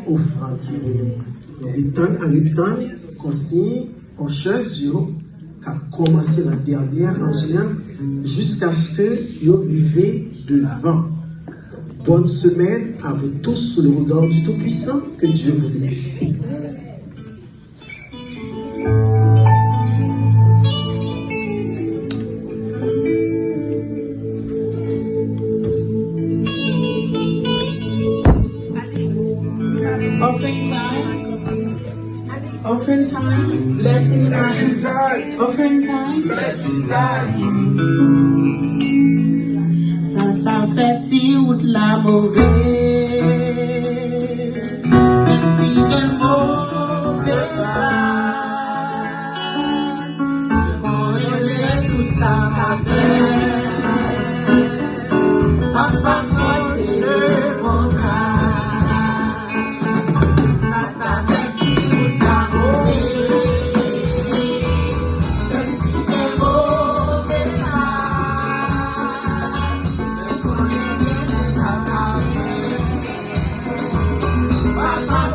offrande. En temps, qu'on signe en chose, qu'a commencé la dernière angène jusqu'à ce que vous arrivez devant. Bonne semaine à vous tous sous le regard du Tout-Puissant. Que Dieu vous bénisse. Offering time, blessing time, offering time, blessing time. Ça fait si ou de la mauvaise, même si de mauvais pas, on est tout ça qu'a fait, papa proche le bon ça. Bye.